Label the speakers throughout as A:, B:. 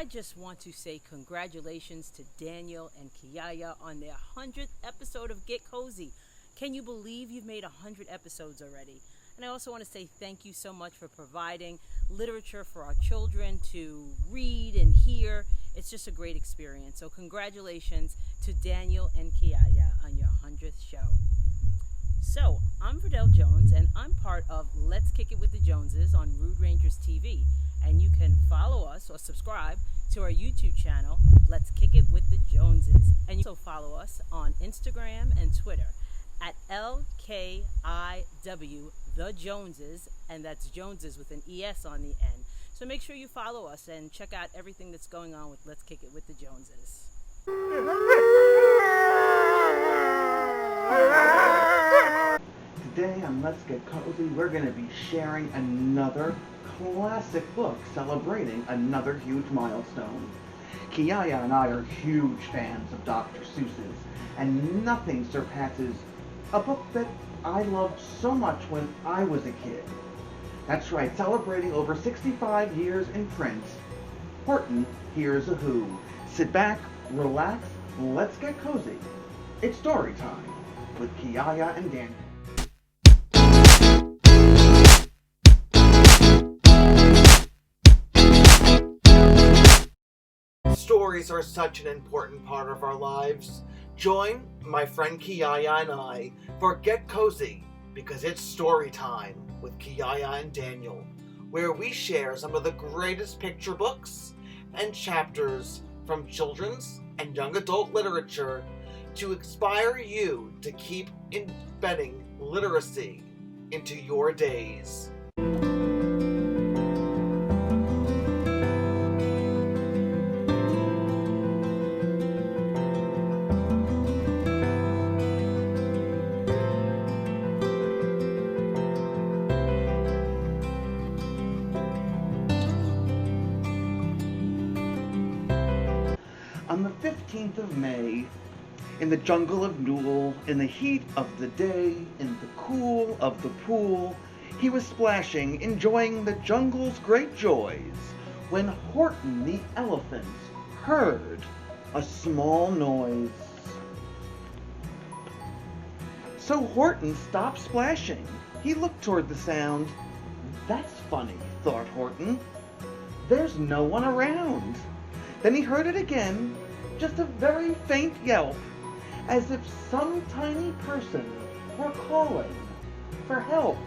A: I just want to say congratulations to Daniel and Kiyaya on their 100th episode of Get Kozy. Can you believe you've made 100 episodes already? And I also want to say thank you so much for providing literature for our children to read and hear. It's just a great experience. So congratulations to Daniel and Kiyaya on your 100th show. So, I'm Verdell Jones, and I'm part of Let's Kick It with the Joneses on Rude Rangers TV. And you can follow us or subscribe to our YouTube channel, Let's Kick It with the Joneses. And you can also follow us on Instagram and Twitter at LKIW The Joneses, and that's Joneses with an ES on the end. So make sure you follow us and check out everything that's going on with Let's Kick It with the Joneses.
B: Today on Let's Get Cozy, we're going to be sharing another classic book celebrating another huge milestone. Kiyaya and I are huge fans of Dr. Seuss's, and nothing surpasses a book that I loved so much when I was a kid. That's right, celebrating over 65 years in print, Horton Hears a Who. Sit back, relax, let's get cozy. It's story time with Kiyaya and Daniel. Stories are such an important part of our lives. Join my friend Kiyaya and I for Get Cozy, because it's story time with Kiyaya and Daniel, where we share some of the greatest picture books and chapters from children's and young adult literature to inspire you to keep embedding literacy into your days. On the 15th of May, in the jungle of Newell, in the heat of the day, in the cool of the pool, he was splashing, enjoying the jungle's great joys, when Horton the elephant heard a small noise. So Horton stopped splashing. He looked toward the sound. That's funny, thought Horton. There's no one around. Then he heard it again, just a very faint yelp, as if some tiny person were calling for help.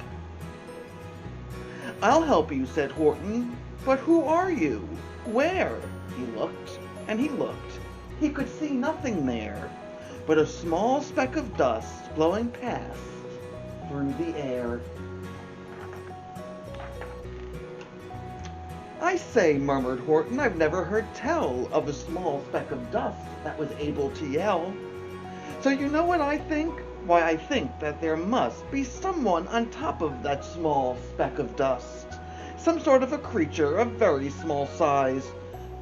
B: I'll help you, said Horton, but who are you? Where? He looked, and he looked. He could see nothing there, but a small speck of dust blowing past through the air. I say, murmured Horton, I've never heard tell of a small speck of dust that was able to yell. So you know what I think? Why, I think that there must be someone on top of that small speck of dust. Some sort of a creature of very small size,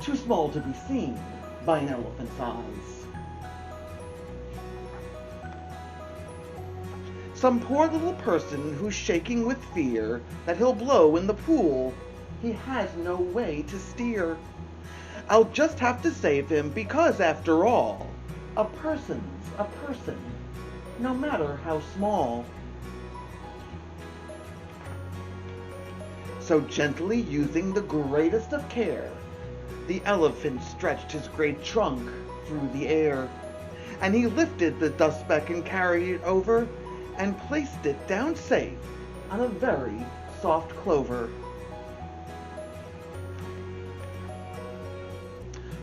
B: too small to be seen by an elephant's eyes. Some poor little person who's shaking with fear that he'll blow in the pool. He has no way to steer. I'll just have to save him because, after all, a person's a person, no matter how small. So gently using the greatest of care, the elephant stretched his great trunk through the air, and he lifted the dust speck and carried it over and placed it down safe on a very soft clover.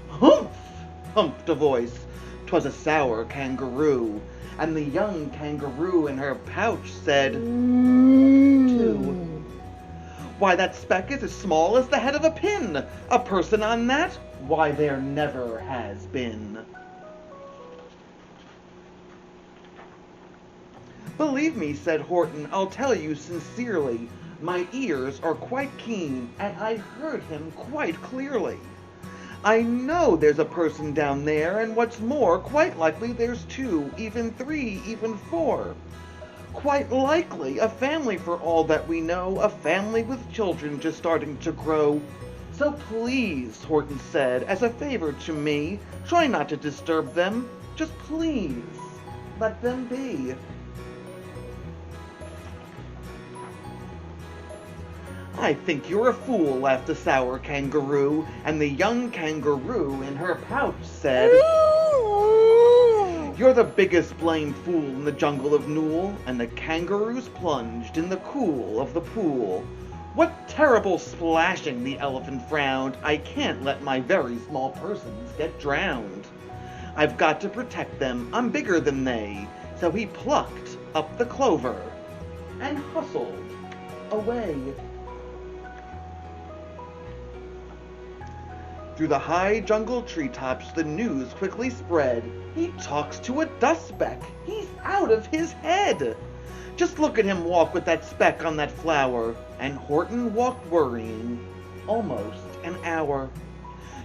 B: Humph! Humphed a voice. 'Twas a sour kangaroo, and the young kangaroo in her pouch said, "Too." Why, that speck is as small as the head of a pin. A person on that? Why, there never has been. Believe me, said Horton, I'll tell you sincerely. My ears are quite keen, and I heard him quite clearly. I know there's a person down there, and what's more, quite likely there's two, even three, even four. Quite likely a family for all that we know, a family with children just starting to grow. So please, Horton said, as a favor to me, try not to disturb them. Just please, let them be. I think you're a fool, laughed the sour kangaroo, and the young kangaroo in her pouch said, You're the biggest blamed fool in the jungle of Nool, and the kangaroos plunged in the cool of the pool. What terrible splashing, the elephant frowned. I can't let my very small persons get drowned. I've got to protect them, I'm bigger than they. So he plucked up the clover and hustled away. Through the high jungle treetops, the news quickly spread. He talks to a dust speck. He's out of his head. Just look at him walk with that speck on that flower. And Horton walked worrying almost an hour.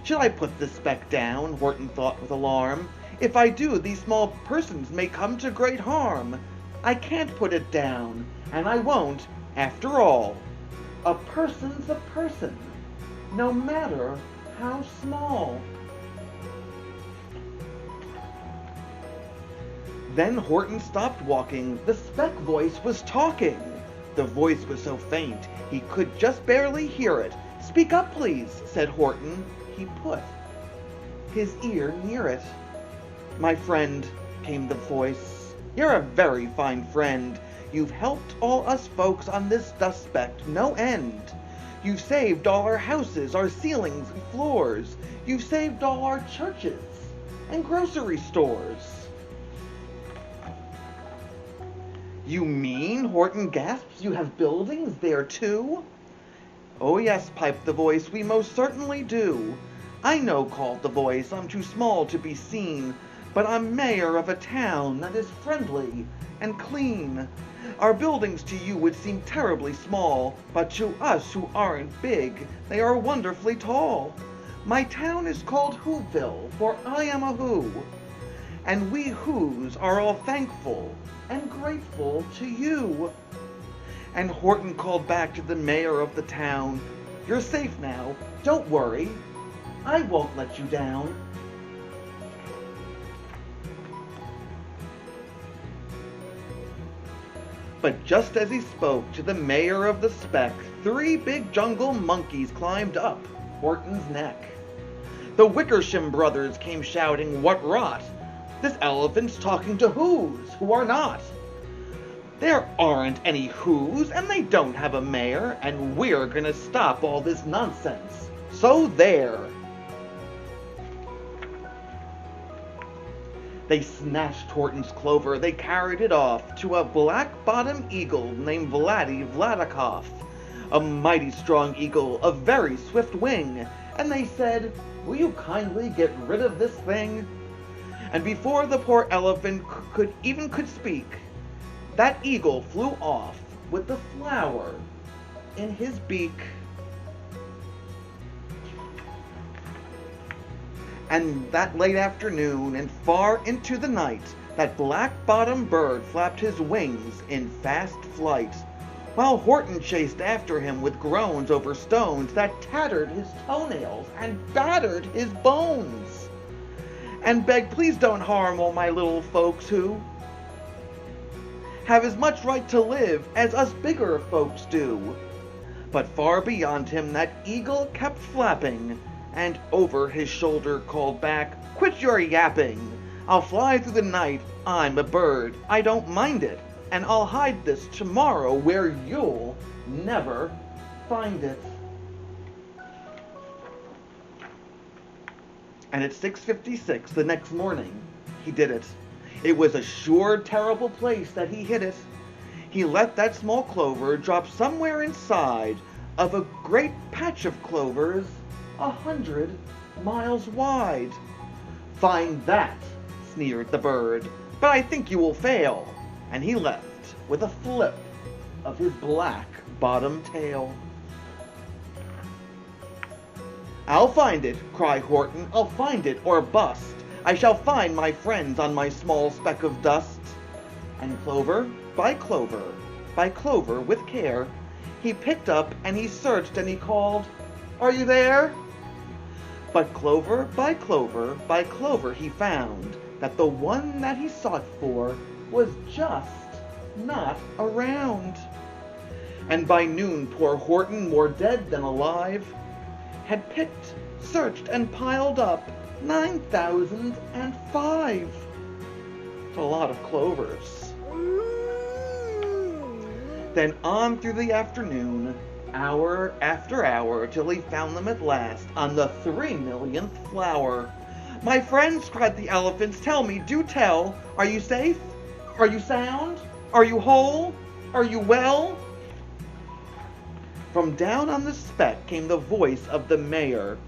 B: Should I put the speck down? Horton thought with alarm. If I do, these small persons may come to great harm. I can't put it down, and I won't, after all. A person's a person, no matter how small. Then Horton stopped walking. The speck voice was talking. The voice was so faint he could just barely hear it. Speak up, please, said Horton. He put his ear near it. My friend, came the voice, you're a very fine friend. You've helped all us folks on this dust speck no end. You've saved all our houses, our ceilings and floors. You've saved all our churches and grocery stores. You mean, Horton gasps, you have buildings there too? Oh yes, piped the voice, we most certainly do. I know, called the voice, I'm too small to be seen, but I'm mayor of a town that is friendly and clean. Our buildings to you would seem terribly small, but to us who aren't big, they are wonderfully tall. My town is called Whoville, for I am a Who. And we Whos are all thankful and grateful to you. And Horton called back to the mayor of the town, You're safe now, don't worry, I won't let you down. But just as he spoke to the mayor of the speck, 3 big jungle monkeys climbed up Horton's neck. The Wickersham brothers came shouting, What rot! This elephant's talking to Whos who are not. There aren't any Whos, and they don't have a mayor, and we're gonna stop all this nonsense. So there. They snatched Horton's clover, they carried it off to a black-bottom eagle named Vladikov, a mighty strong eagle, of very swift wing, and they said, Will you kindly get rid of this thing? And before the poor elephant could speak, that eagle flew off with the flower in his beak. And that late afternoon and far into the night, that black-bottomed bird flapped his wings in fast flight, while Horton chased after him with groans over stones that tattered his toenails and battered his bones, and begged, Please don't harm all my little folks who have as much right to live as us bigger folks do. But far beyond him that eagle kept flapping, and over his shoulder called back, Quit your yapping! I'll fly through the night, I'm a bird, I don't mind it, and I'll hide this tomorrow where you'll never find it. And at 6:56 the next morning, he did it. It was a sure terrible place that he hid it. He let that small clover drop somewhere inside of a great patch of clovers 100 miles wide. Find that, sneered the bird, but I think you will fail. And he left with a flip of his black-bottomed tail. I'll find it, cried Horton, I'll find it or bust. I shall find my friends on my small speck of dust. And clover by clover with care, he picked up and he searched and he called, Are you there? But clover by clover by clover he found that the one that he sought for was just not around. And by noon poor Horton, more dead than alive, had picked, searched, and piled up 9,005. It's a lot of clovers. Then on through the afternoon, hour after hour, till he found them at last on the 3,000,000th flower. My friends, cried the elephants, tell me, do tell, are you safe? Are you sound? Are you whole? Are you well? From down on the speck came the voice of the mayor.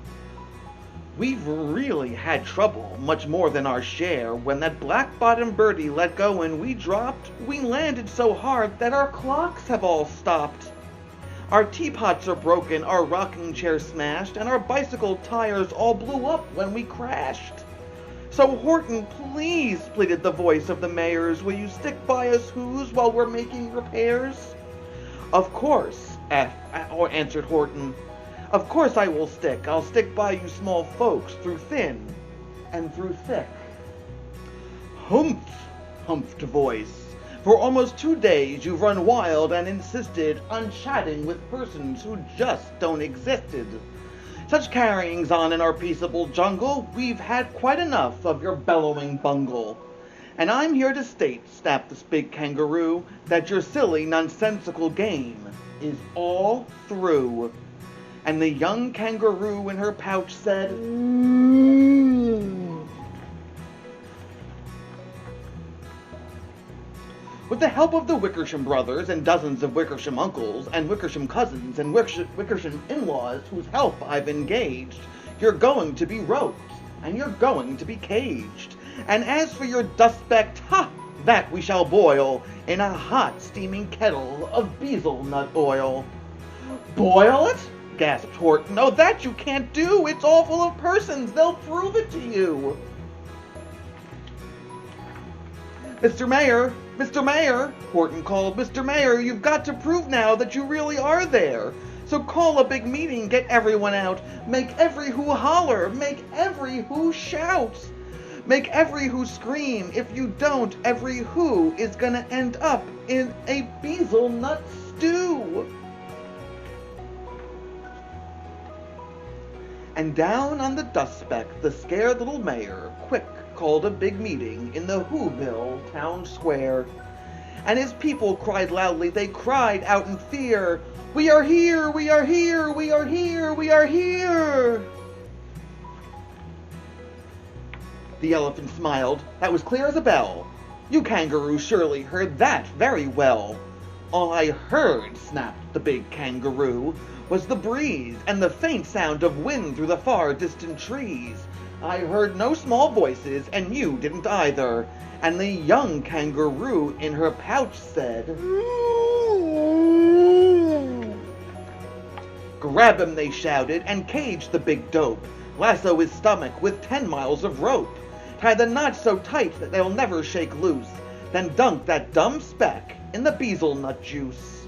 B: We've really had trouble, much more than our share. When that black-bottomed birdie let go and we dropped, we landed so hard that our clocks have all stopped. Our teapots are broken, our rocking chair smashed, and our bicycle tires all blew up when we crashed. So Horton, please, pleaded the voice of the mayor's, will you stick by us who's while we're making repairs? Of course, answered Horton. Of course I will stick. I'll stick by you small folks through thin and through thick. Humph, humphed voice. For almost 2 days you've run wild and insisted on chatting with persons who just don't existed. Such carryings on in our peaceable jungle, we've had quite enough of your bellowing bungle. And I'm here to state, snapped this big kangaroo, that your silly, nonsensical game is all through. And the young kangaroo in her pouch said, With the help of the Wickersham brothers and dozens of Wickersham uncles and Wickersham cousins and Wickersham in-laws whose help I've engaged, you're going to be roped, and you're going to be caged. And as for your dust-specked, that we shall boil in a hot steaming kettle of bezel nut oil. Boil it? Gasped Horton. Oh, that you can't do. It's all full of persons. They'll prove it to you. Mr. Mayor, Horton called. Mr. Mayor, you've got to prove now that you really are there. So call a big meeting, get everyone out. Make every who holler, make every who shout. Make every who scream. If you don't, every who is gonna end up in a bezel nut stew. And down on the dust speck, the scared little mayor, quick, called a big meeting in the Whoville town square. And his people cried loudly, they cried out in fear, We are here, we are here, we are here, we are here! The elephant smiled. That was clear as a bell. You kangaroos surely heard that very well. All I heard, snapped the big kangaroo, was the breeze and the faint sound of wind through the far distant trees. I heard no small voices, and you didn't either. And the young kangaroo in her pouch said, Grab him, they shouted, and cage the big dope. Lasso his stomach with 10 miles of rope. Tie the knots so tight that they'll never shake loose. Then dunk that dumb speck in the bezel nut juice.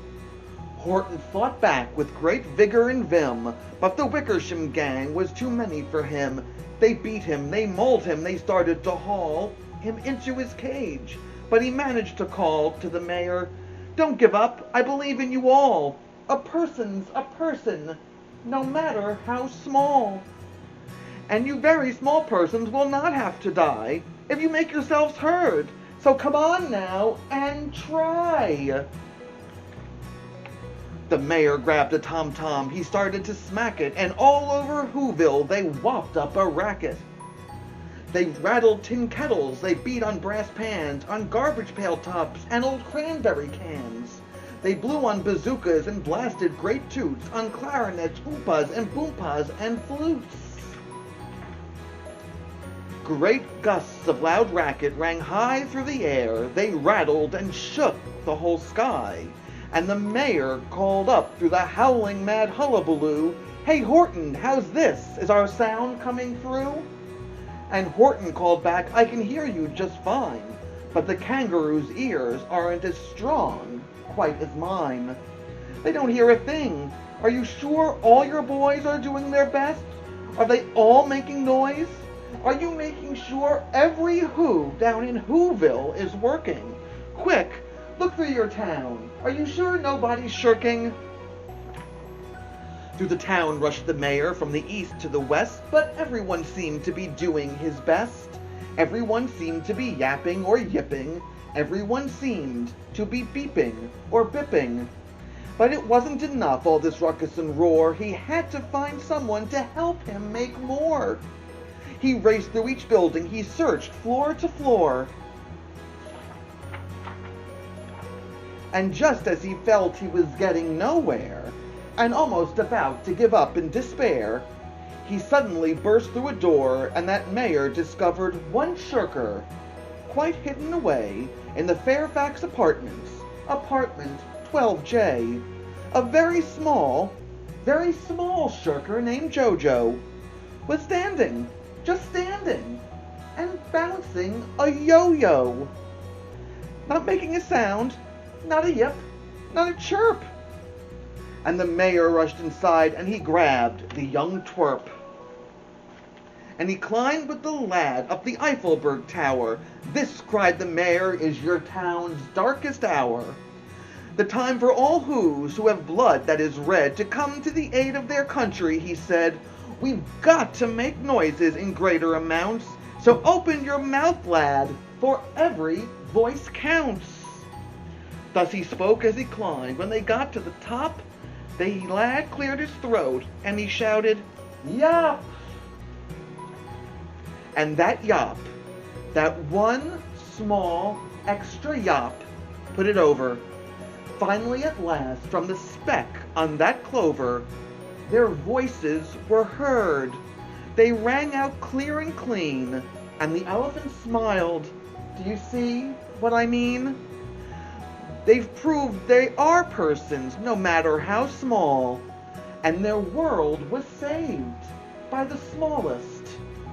B: Horton fought back with great vigor and vim, but the Wickersham gang was too many for him. They beat him, they mauled him, they started to haul him into his cage. But he managed to call to the mayor, Don't give up, I believe in you all. A person's a person, no matter how small. And you very small persons will not have to die if you make yourselves heard. So come on now and try. The mayor grabbed a tom-tom, he started to smack it, and all over Whoville they whopped up a racket. They rattled tin kettles, they beat on brass pans, on garbage pail tops, and old cranberry cans. They blew on bazookas and blasted great toots, on clarinets, oompas, and boompas, and flutes. Great gusts of loud racket rang high through the air, they rattled and shook the whole sky. And the mayor called up through the howling mad hullabaloo, Hey Horton, how's this? Is our sound coming through? And Horton called back, I can hear you just fine, but the kangaroo's ears aren't as strong, quite as mine. They don't hear a thing. Are you sure all your boys are doing their best? Are they all making noise? Are you making sure every Who down in Whoville is working? Quick, look through your town. Are you sure nobody's shirking? Through the town rushed the mayor from the east to the west, but everyone seemed to be doing his best. Everyone seemed to be yapping or yipping. Everyone seemed to be beeping or bipping. But it wasn't enough, all this ruckus and roar. He had to find someone to help him make more. He raced through each building. He searched floor to floor. And just as he felt he was getting nowhere, and almost about to give up in despair, he suddenly burst through a door, and that mayor discovered one shirker, quite hidden away in the Fairfax Apartments, apartment 12J. A very small shirker named Jojo was standing, just standing, and bouncing a yo-yo. Not making a sound, not a yip, not a chirp. And the mayor rushed inside, and he grabbed the young twerp. And he climbed with the lad up the Eiffelberg Tower. This, cried the mayor, is your town's darkest hour. The time for all Whos who have blood that is red to come to the aid of their country, he said. We've got to make noises in greater amounts, so open your mouth, lad, for every voice counts. Thus he spoke as he climbed. When they got to the top, the lad cleared his throat, and he shouted, "Yop!" And that yop, that one small extra yop, put it over. Finally, at last, from the speck on that clover, their voices were heard. They rang out clear and clean, and the elephant smiled. Do you see what I mean? They've proved they are persons, no matter how small, and their world was saved by the smallest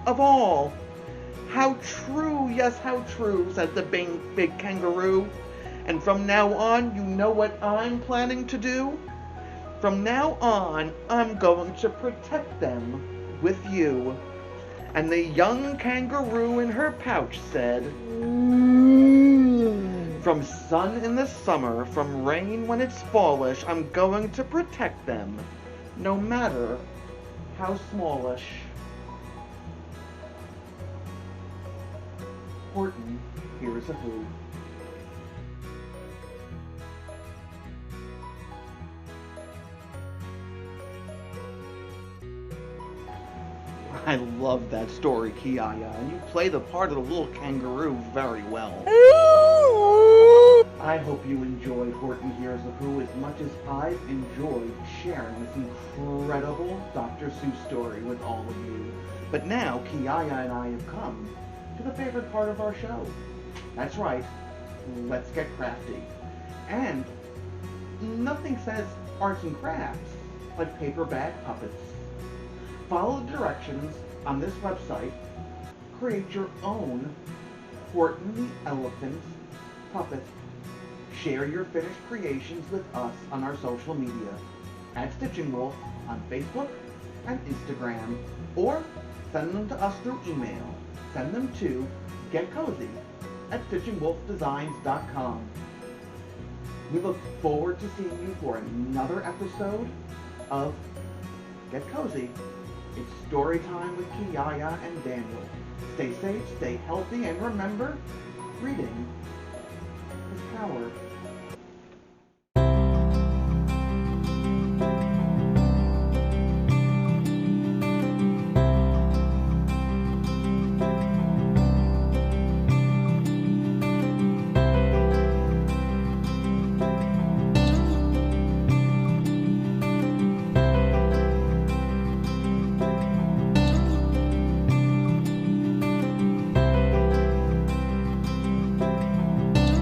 B: of all. How true, yes, how true, said the big kangaroo. And from now on, you know what I'm planning to do? From now on, I'm going to protect them with you. And the young kangaroo in her pouch said, from sun in the summer, from rain when it's fallish, I'm going to protect them, no matter how smallish. Horton Hears a Who. I love that story, Kiyaya, and you play the part of the little kangaroo very well. I hope you enjoyed Horton Hears a Who as much as I've enjoyed sharing this incredible Dr. Seuss story with all of you. But now, Kiyaya and I have come to the favorite part of our show. That's right, let's get crafty. And nothing says arts and crafts like paper bag puppets. Follow the directions on this website. Create your own Horton the Elephant puppet. Share your finished creations with us on our social media at Stitching Wolf on Facebook and Instagram, or send them to us through email. Send them to getcozy@stitchingwolfdesigns.com. We look forward to seeing you for another episode of Get Cozy. It's story time with Kiyaya and Daniel. Stay safe, stay healthy, and remember, reading is power.